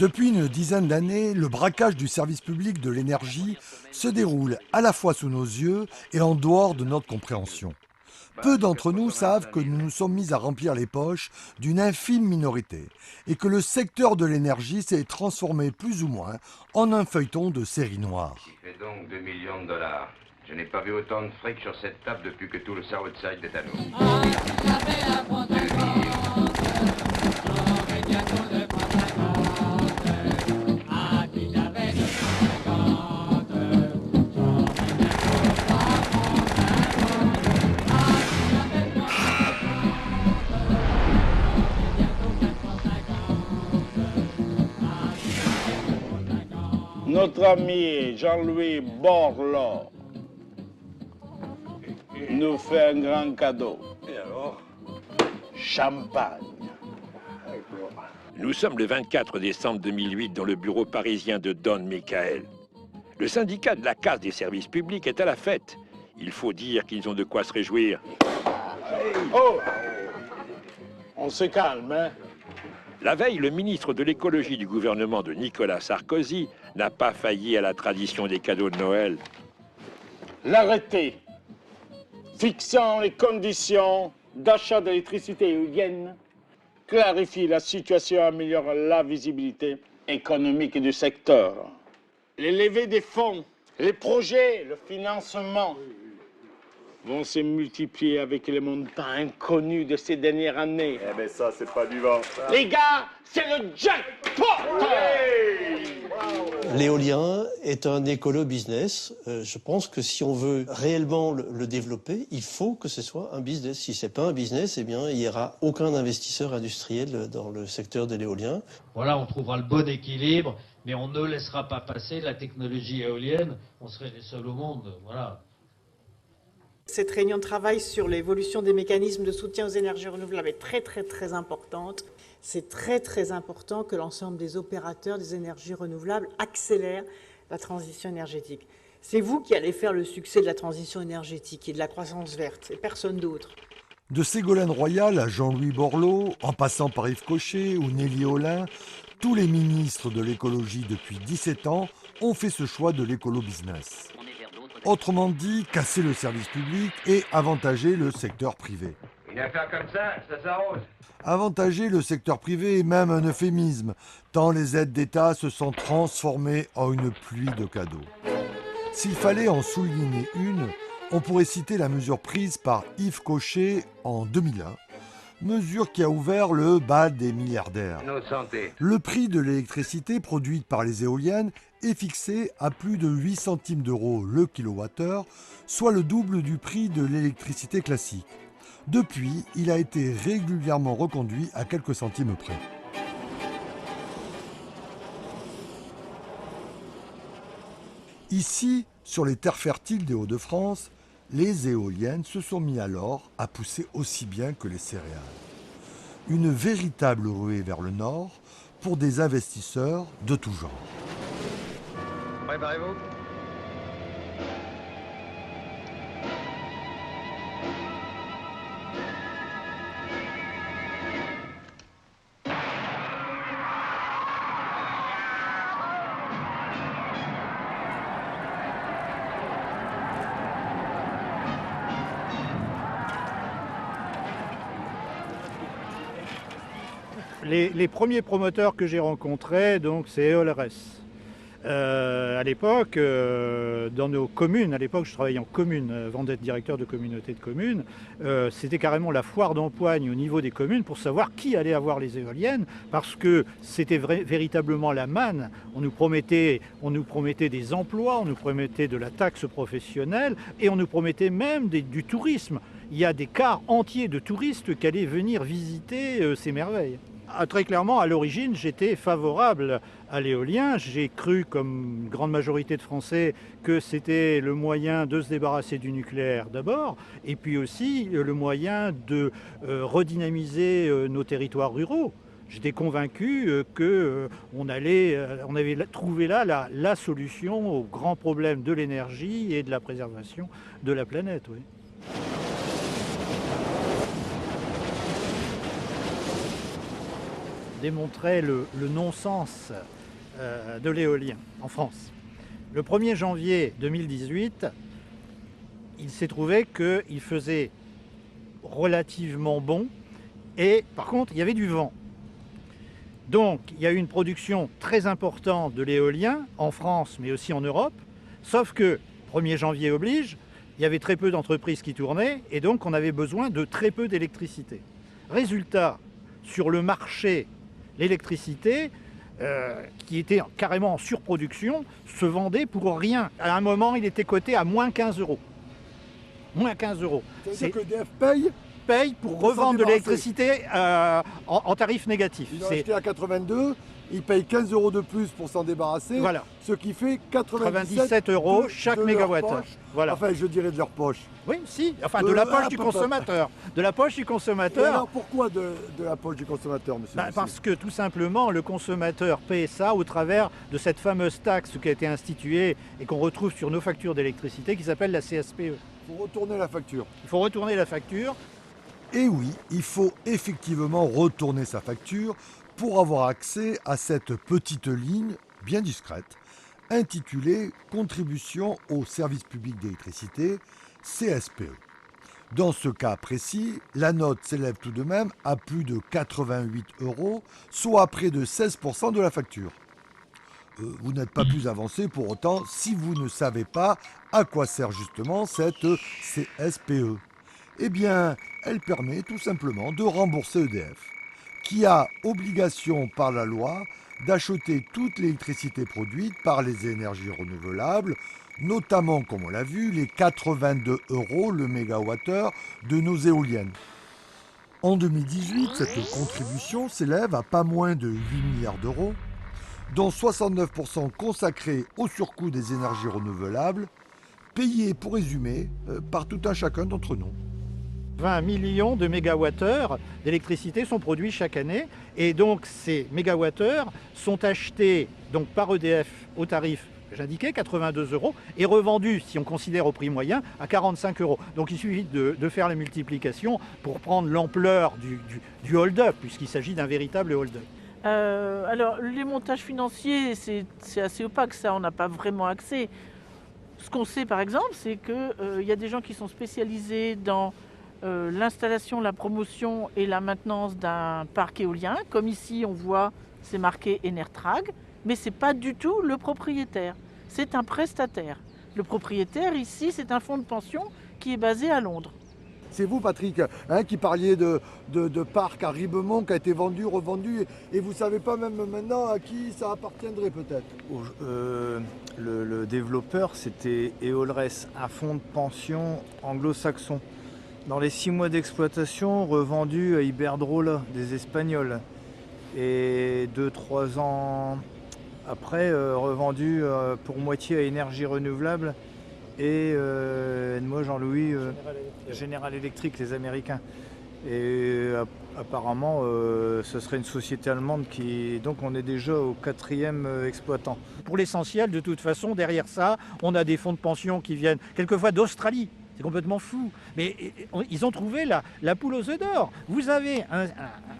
Depuis une dizaine d'années, le braquage du service public de l'énergie se déroule à la fois sous nos yeux et en dehors de notre compréhension. Peu d'entre nous savent que nous nous sommes mis à remplir les poches d'une infime minorité et que le secteur de l'énergie s'est transformé plus ou moins en un feuilleton de série noire. Qui fait donc 2 millions de dollars. Je n'ai pas vu autant de fric sur cette table depuis que tout le Southside est à nous. Notre ami Jean-Louis Borloo nous fait un grand cadeau. Et alors? Champagne. Nous sommes le 24 décembre 2008 dans le bureau parisien de Don Michael. Le syndicat de la casse des services publics est à la fête. Il faut dire qu'ils ont de quoi se réjouir. Oh! On se calme, hein? La veille, le ministre de l'écologie du gouvernement de Nicolas Sarkozy n'a pas failli à la tradition des cadeaux de Noël. L'arrêté fixant les conditions d'achat d'électricité éolienne clarifie la situation et améliore la visibilité économique du secteur. Les levées des fonds, les projets, le financement vont se multiplier avec les montants inconnus de ces dernières années. Eh ben ça, c'est pas du vent. Les gars, c'est le jackpot! L'éolien est un écolo-business. Je pense que si on veut réellement le développer, il faut que ce soit un business. Si c'est pas un business, eh bien, il n'y aura aucun investisseur industriel dans le secteur de l'éolien. Voilà, on trouvera le bon équilibre, mais on ne laissera pas passer la technologie éolienne. On serait les seuls au monde, voilà. Cette réunion de travail sur l'évolution des mécanismes de soutien aux énergies renouvelables est très importante. C'est très important que l'ensemble des opérateurs des énergies renouvelables accélèrent la transition énergétique. C'est vous qui allez faire le succès de la transition énergétique et de la croissance verte, et personne d'autre. De Ségolène Royal à Jean-Louis Borloo, en passant par Yves Cochet ou Nelly Olin, tous les ministres de l'écologie depuis 17 ans ont fait ce choix de l'écolo-business. Autrement dit, casser le service public et avantager le secteur privé. Une affaire comme ça s'arrose. Avantager le secteur privé est même un euphémisme, tant les aides d'État se sont transformées en une pluie de cadeaux. S'il fallait en souligner une, on pourrait citer la mesure prise par Yves Cochet en 2001, mesure qui a ouvert le bal des milliardaires. Nos santé. Le prix de l'électricité produite par les éoliennes est fixé à plus de 8 centimes d'euros le kilowattheure, soit le double du prix de l'électricité classique. Depuis, il a été régulièrement reconduit à quelques centimes près. Ici, sur les terres fertiles des Hauts-de-France, les éoliennes se sont mis alors à pousser aussi bien que les céréales. Une véritable ruée vers le nord pour des investisseurs de tout genre. Préparez-vous. Les premiers promoteurs que j'ai rencontrés, donc, c'est EOLRS. À l'époque, dans nos communes, à l'époque je travaillais en commune, avant d'être directeur de communauté de communes, c'était carrément la foire d'empoigne au niveau des communes pour savoir qui allait avoir les éoliennes, parce que c'était véritablement la manne. On nous promettait des emplois, on nous promettait de la taxe professionnelle et on nous promettait même du tourisme. Il y a des quarts entiers de touristes qui allaient venir visiter ces merveilles. Très clairement, à l'origine, j'étais favorable à l'éolien. J'ai cru, comme une grande majorité de Français, que c'était le moyen de se débarrasser du nucléaire d'abord, et puis aussi le moyen de redynamiser nos territoires ruraux. J'étais convaincu qu'on avait trouvé là la solution au grand problème de l'énergie et de la préservation de la planète. Oui. démontrait le non-sens de l'éolien en France. Le 1er janvier 2018, il s'est trouvé qu'il faisait relativement bon et par contre il y avait du vent. Donc il y a eu une production très importante de l'éolien en France mais aussi en Europe, sauf que 1er janvier oblige, il y avait très peu d'entreprises qui tournaient et donc on avait besoin de très peu d'électricité. Résultat, sur le marché, l'électricité, qui était carrément en surproduction, se vendait pour rien. À un moment, il était coté à moins 15 euros. Moins 15 euros. C'est-à-dire que EDF paye pour revendre de l'électricité en tarif négatif. Ils ont acheté à 82, ils payent 15 euros de plus pour s'en débarrasser, voilà. Ce qui fait 97 euros chaque mégawattheure. Voilà. Enfin, je dirais de leur poche. Oui, si, enfin de la poche du consommateur. De la poche du consommateur. Et alors pourquoi de la poche du consommateur, monsieur Messier ? Parce que tout simplement, le consommateur paie ça au travers de cette fameuse taxe qui a été instituée et qu'on retrouve sur nos factures d'électricité qui s'appelle la CSPE. Il faut retourner la facture. Il faut retourner la facture. Et oui, il faut effectivement retourner sa facture pour avoir accès à cette petite ligne bien discrète intitulée Contribution au service public d'électricité, CSPE. Dans ce cas précis, la note s'élève tout de même à plus de 88 €, soit près de 16% de la facture. Vous n'êtes pas plus avancé pour autant si vous ne savez pas à quoi sert justement cette CSPE. Eh bien, elle permet tout simplement de rembourser EDF, qui a obligation par la loi d'acheter toute l'électricité produite par les énergies renouvelables, notamment, comme on l'a vu, les 82 € le mégawattheure de nos éoliennes. En 2018, cette contribution s'élève à pas moins de 8 milliards d'euros, dont 69% consacrés au surcoût des énergies renouvelables, payés, pour résumer, par tout un chacun d'entre nous. 20 millions de mégawattheures d'électricité sont produits chaque année et donc ces mégawattheures sont achetés donc par EDF au tarif que j'indiquais, 82 € et revendus, si on considère au prix moyen, à 45 €. Donc il suffit de faire la multiplication pour prendre l'ampleur du hold-up, puisqu'il s'agit d'un véritable hold-up. Alors les montages financiers, c'est assez opaque, ça on n'a pas vraiment accès. Ce qu'on sait par exemple, c'est qu'il y a des gens qui sont spécialisés dans l'installation, la promotion et la maintenance d'un parc éolien. Comme ici, on voit, c'est marqué Enertrag, mais ce n'est pas du tout le propriétaire. C'est un prestataire. Le propriétaire, ici, c'est un fonds de pension qui est basé à Londres. C'est vous, Patrick, qui parliez de parc à Ribemont qui a été vendu, revendu, et vous ne savez pas même maintenant à qui ça appartiendrait peut-être. Le développeur, c'était Eolres, un fonds de pension anglo-saxon. Dans les 6 mois d'exploitation, revendu à Iberdrola, des Espagnols. Et 2-3 ans après, revendu pour moitié à Énergie Renouvelable et moi Jean-Louis, General Electric, les Américains. Et apparemment, ce serait une société allemande qui... Donc on est déjà au 4e exploitant. Pour l'essentiel, de toute façon, derrière ça, on a des fonds de pension qui viennent quelquefois d'Australie. C'est complètement fou. Mais ils ont trouvé la poule aux œufs d'or. Vous avez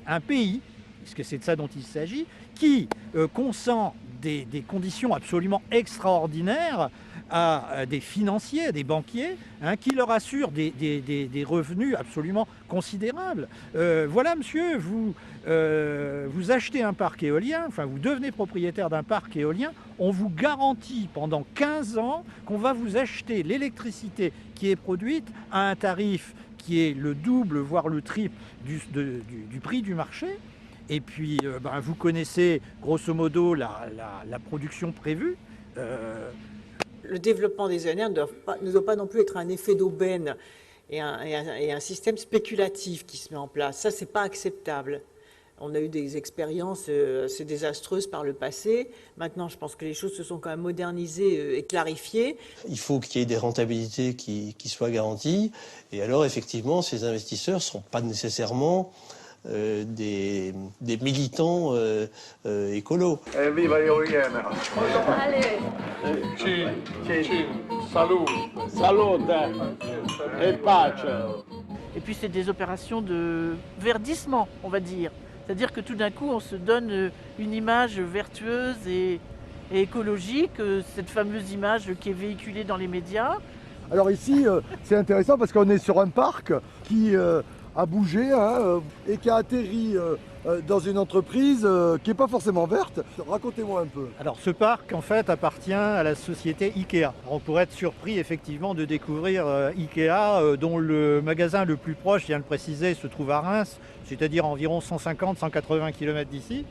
un pays, puisque c'est de ça dont il s'agit, qui consent des conditions absolument extraordinaires à des financiers, à des banquiers, qui leur assurent des revenus absolument considérables. Voilà, monsieur, vous achetez un parc éolien, enfin vous devenez propriétaire d'un parc éolien, on vous garantit pendant 15 ans qu'on va vous acheter l'électricité qui est produite à un tarif qui est le double, voire le triple du prix du marché. Et puis, vous connaissez grosso modo la production prévue. Le développement des ENR ne doit pas non plus être un effet d'aubaine et un système spéculatif qui se met en place. Ça, c'est pas acceptable. On a eu des expériences assez désastreuses par le passé. Maintenant, je pense que les choses se sont quand même modernisées et clarifiées. Il faut qu'il y ait des rentabilités qui soient garanties. Et alors, effectivement, ces investisseurs ne sont pas nécessairement des militants écolos. Viva l'éolienne. Allez. Salut. Salute. Et pace. Et puis c'est des opérations de verdissement, on va dire. C'est-à-dire que tout d'un coup, on se donne une image vertueuse et écologique, cette fameuse image qui est véhiculée dans les médias. Alors ici, c'est intéressant parce qu'on est sur un parc qui a bougé et qui a atterri dans une entreprise qui n'est pas forcément verte. Racontez-moi un peu. Alors ce parc en fait appartient à la société Ikea. Alors, on pourrait être surpris effectivement de découvrir Ikea dont le magasin le plus proche, je viens de le préciser, se trouve à Reims, c'est-à-dire environ 150-180 km d'ici.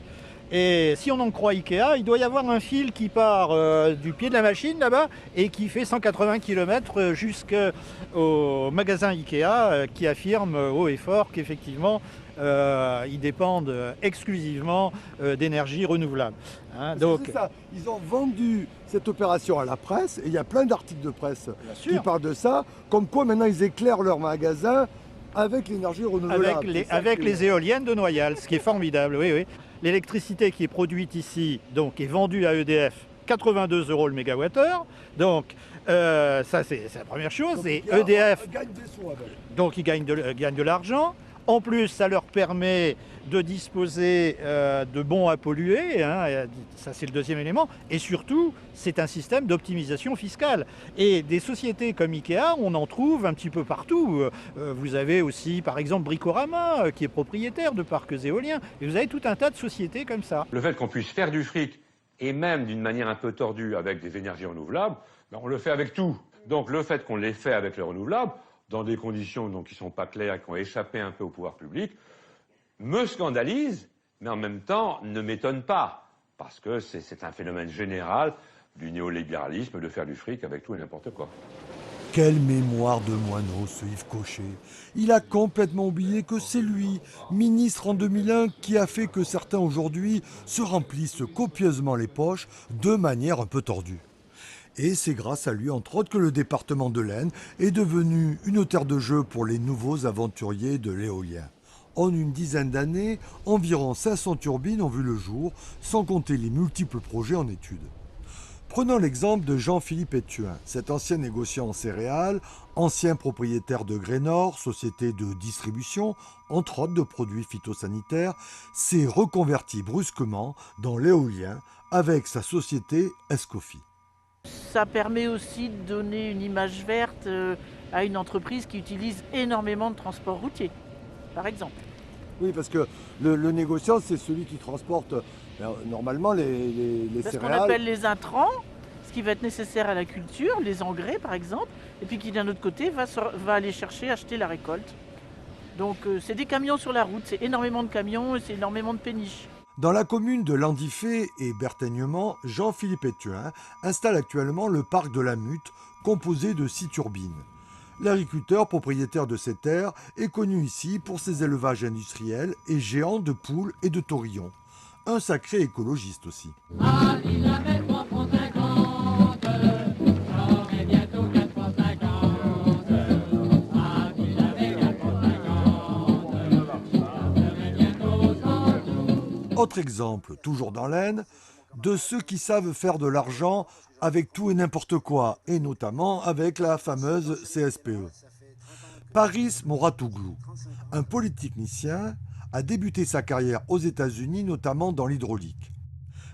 Et si on en croit Ikea, il doit y avoir un fil qui part du pied de la machine là-bas et qui fait 180 km jusqu'au magasin Ikea qui affirme haut et fort qu'effectivement ils dépendent exclusivement d'énergie renouvelable. Donc c'est ça. Ils ont vendu cette opération à la presse et il y a plein d'articles de presse qui parlent de ça, comme quoi maintenant ils éclairent leur magasin avec l'énergie renouvelable. Avec les éoliennes de Noyal, ce qui est formidable, oui. L'électricité qui est produite ici donc, est vendue à EDF 82 € le mégawattheure. Donc ça c'est la première chose. Donc, et EDF gagne des sous avec. Donc ils gagnent de l'argent. En plus, ça leur permet de disposer de bons à polluer, ça c'est le deuxième élément, et surtout c'est un système d'optimisation fiscale. Et des sociétés comme Ikea, on en trouve un petit peu partout. Vous avez aussi par exemple Bricorama qui est propriétaire de parcs éoliens, et vous avez tout un tas de sociétés comme ça. Le fait qu'on puisse faire du fric, et même d'une manière un peu tordue avec des énergies renouvelables, on le fait avec tout. Donc le fait qu'on les fait avec les renouvelables, dans des conditions donc, qui ne sont pas claires, qui ont échappé un peu au pouvoir public, me scandalise, mais en même temps ne m'étonne pas, parce que c'est un phénomène général du néolibéralisme de faire du fric avec tout et n'importe quoi. Quelle mémoire de moineau, ce Yves Cochet. Il a complètement oublié que c'est lui, ministre en 2001, qui a fait que certains aujourd'hui se remplissent copieusement les poches de manière un peu tordue. Et c'est grâce à lui, entre autres, que le département de l'Aisne est devenu une terre de jeu pour les nouveaux aventuriers de l'éolien. En une dizaine d'années, environ 500 turbines ont vu le jour, sans compter les multiples projets en étude. Prenons l'exemple de Jean-Philippe Ethuin, cet ancien négociant en céréales, ancien propriétaire de Grénor, société de distribution, entre autres de produits phytosanitaires, s'est reconverti brusquement dans l'éolien avec sa société Escoffi. Ça permet aussi de donner une image verte à une entreprise qui utilise énormément de transport routier, par exemple. Oui, parce que le négociant, c'est celui qui transporte normalement les ce céréales. qu'on appelle les intrants, ce qui va être nécessaire à la culture, les engrais par exemple, et puis qui d'un autre côté va aller acheter la récolte. Donc c'est des camions sur la route, c'est énormément de camions et c'est énormément de péniches. Dans la commune de Landifay et Bertheignement, Jean-Philippe Ethuin installe actuellement le parc de la Mutte, composé de 6 turbines. L'agriculteur propriétaire de ces terres est connu ici pour ses élevages industriels et géants de poules et de taurillons. Un sacré écologiste aussi. Autre exemple, toujours dans l'Aisne, de ceux qui savent faire de l'argent avec tout et n'importe quoi, et notamment avec la fameuse CSPE. Paris Moratoglou, un polytechnicien, a débuté sa carrière aux États-Unis, notamment dans l'hydraulique.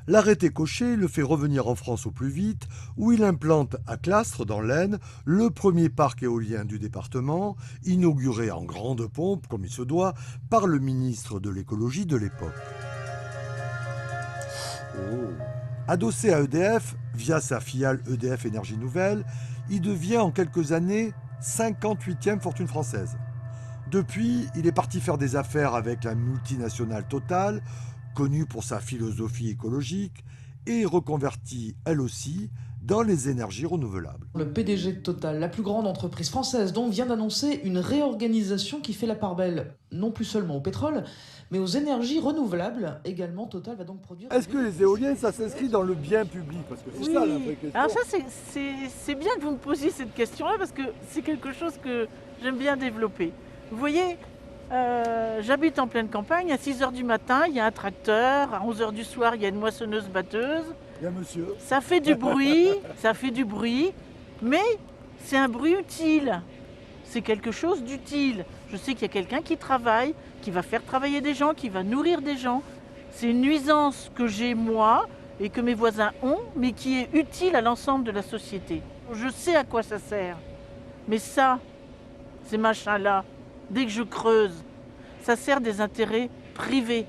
L'arrêté Cochet le fait revenir en France au plus vite, où il implante à Clastres, dans l'Aisne, le premier parc éolien du département, inauguré en grande pompe, comme il se doit, par le ministre de l'écologie de l'époque. Adossé à EDF, via sa filiale EDF Énergie Nouvelle, il devient en quelques années 58e fortune française. Depuis, il est parti faire des affaires avec la multinationale Total, connue pour sa philosophie écologique, et reconverti, elle aussi, dans les énergies renouvelables. Le PDG de Total, la plus grande entreprise française, donc, vient d'annoncer une réorganisation qui fait la part belle, non plus seulement au pétrole, mais aux énergies renouvelables. Également, Total va donc produire... Est-ce que les éoliennes, ça s'inscrit dans le bien public? Parce que c'est ça la vraie question. Alors ça, c'est bien que vous me posiez cette question-là, parce que c'est quelque chose que j'aime bien développer. Vous voyez, j'habite en pleine campagne, à 6h du matin, il y a un tracteur, à 11h du soir, il y a une moissonneuse-batteuse. Il y a monsieur. Ça fait du bruit, mais c'est un bruit utile. C'est quelque chose d'utile. Je sais qu'il y a quelqu'un qui travaille, qui va faire travailler des gens, qui va nourrir des gens. C'est une nuisance que j'ai moi et que mes voisins ont, mais qui est utile à l'ensemble de la société. Je sais à quoi ça sert. Mais ça, ces machins-là, dès que je creuse, ça sert des intérêts privés.